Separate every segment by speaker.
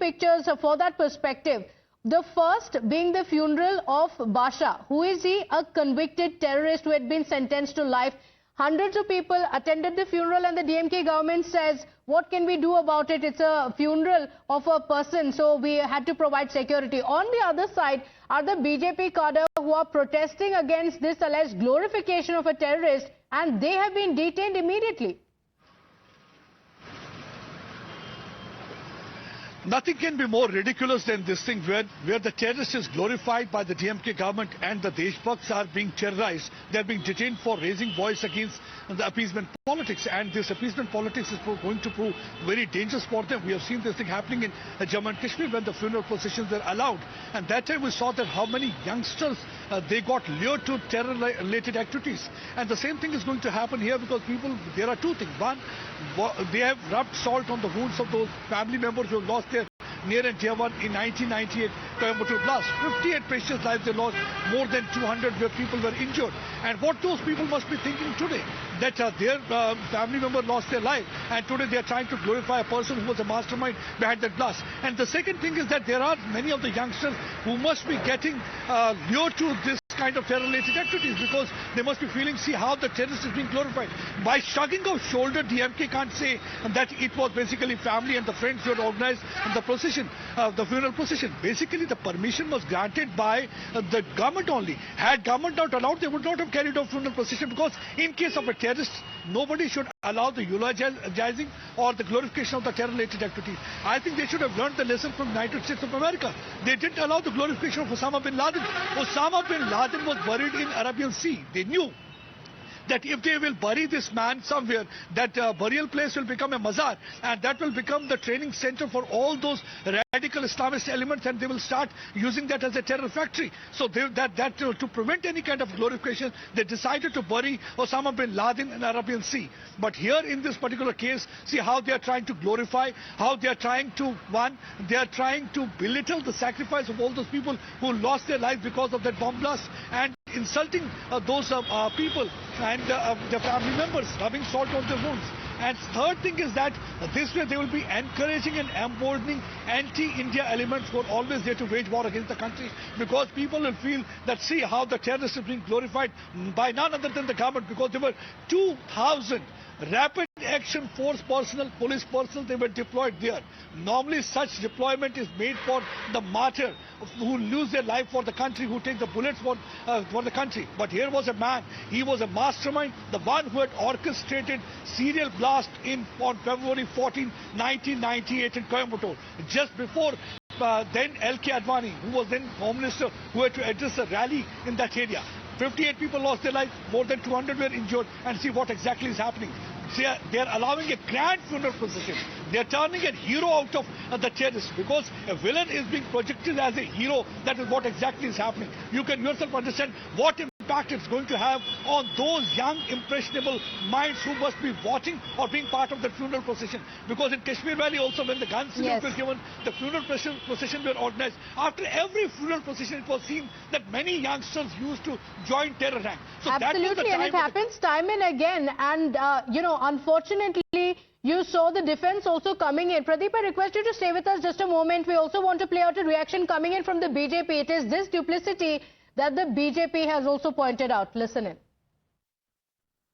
Speaker 1: pictures for that perspective. The first being the funeral of Basha. Who is he? A convicted terrorist who had been sentenced to life. Hundreds of people attended the funeral, and the DMK government says, what can we do about it? It's a funeral of a person, so we had to provide security. On the other side are the BJP cadre who are protesting against this alleged glorification of a terrorist, and they have been detained immediately.
Speaker 2: Nothing can be more ridiculous than this thing where the terrorist is glorified by the DMK government and the Deshbhakts are being terrorized. They are being detained for raising voice against the appeasement politics, and this appeasement politics is going to prove very dangerous for them. We have seen this thing happening in Jammu and Kashmir when the funeral processions were allowed, and that time we saw that how many youngsters they got lured to terror-related activities. And the same thing is going to happen here because there are two things. One, they have rubbed salt on the wounds of those family members who have lost their near and dear one in 1998 Coimbatore blast. 58 precious lives they lost, more than 200 where people were injured. And what those people must be thinking today, that their family member lost their life, and today they are trying to glorify a person who was a mastermind behind that blast. And the second thing is that there are many of the youngsters who must be getting lured to this kind of terror-related activities because they must be feeling, see how the terrorist is being glorified. By shrugging of shoulder, DMK can't say that it was basically family and the friends who had organized the procession, the funeral procession. Basically, the permission was granted by the government only. Had government not allowed, they would not have carried out funeral procession because in case of a terrorist, nobody should allow the eulogizing or the glorification of the terror-related activities. I think they should have learned the lesson from the United States of America. They didn't allow the glorification of Osama bin Laden. Osama bin Laden was buried in Arabian Sea. They knew that if they will bury this man somewhere, that burial place will become a mazar, and that will become the training center for all those radical Islamist elements, and they will start using that as a terror factory. So to prevent any kind of glorification, they decided to bury Osama bin Laden in Arabian Sea. But here in this particular case, see how they are trying to glorify, how they are trying to, they are trying to belittle the sacrifice of all those people who lost their lives because of that bomb blast, and insulting those people and their family members, rubbing salt on their wounds. And third thing is that this way they will be encouraging and emboldening anti-India elements who are always there to wage war against the country, because people will feel that, see how the terrorists are being glorified by none other than the government, because there were 2,000 rapid action force personnel, police personnel, they were deployed there. Normally such deployment is made for the martyr who lose their life for the country, who take the bullets for the country. But here was a man, he was a mastermind, the one who had orchestrated serial blast on February 14, 1998 in Coimbatore. Just before then L.K. Advani, who was then Home Minister, who had to address a rally in that area. 58 people lost their life, more than 200 were injured, and see what exactly is happening. They are allowing a grand funeral procession. They are turning a hero out of the terrorists, because a villain is being projected as a hero. That is what exactly is happening. You can yourself understand what impact it's going to have on those young, impressionable minds who must be watching or being part of the funeral procession. Because in Kashmir Valley also, when the gun salute was given, the funeral procession were organized. After every funeral procession, it was seen that many youngsters used to join terror rank. So
Speaker 1: absolutely, and it happens time and again. And, unfortunately, you saw the defense also coming in. Pradeep, I request you to stay with us just a moment. We also want to play out a reaction coming in from the BJP. It is this duplicity that the BJP has also pointed out. Listen in.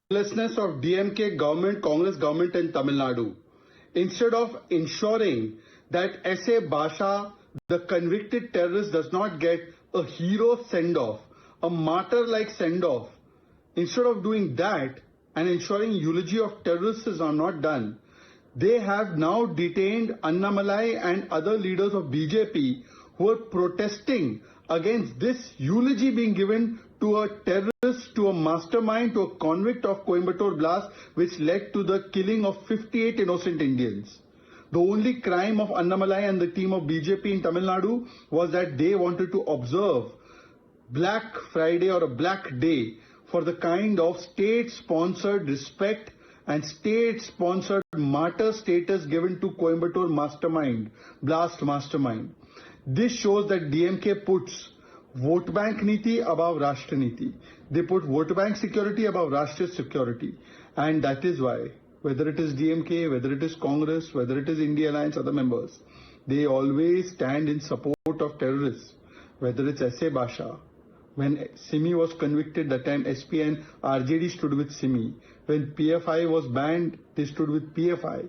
Speaker 3: Helplessness of DMK government, Congress government in Tamil Nadu. Instead of ensuring that S.A. Basha, the convicted terrorist, does not get a hero send-off, a martyr-like send-off, instead of doing that and ensuring eulogy of terrorists are not done, they have now detained Annamalai and other leaders of BJP who are protesting against this eulogy being given to a terrorist, to a mastermind, to a convict of Coimbatore blast, which led to the killing of 58 innocent Indians. The only crime of Annamalai and the team of BJP in Tamil Nadu was that they wanted to observe Black Friday or a Black Day for the kind of state-sponsored respect and state-sponsored martyr status given to Coimbatore mastermind, blast mastermind. This shows that DMK puts vote bank niti above Rashtra niti. They put vote bank security above Rashtra security. And that is why, whether it is DMK, whether it is Congress, whether it is India Alliance, other members, they always stand in support of terrorists, whether it's S.A. Basha. When Simi was convicted, that time SP and RJD stood with Simi. When PFI was banned, they stood with PFI.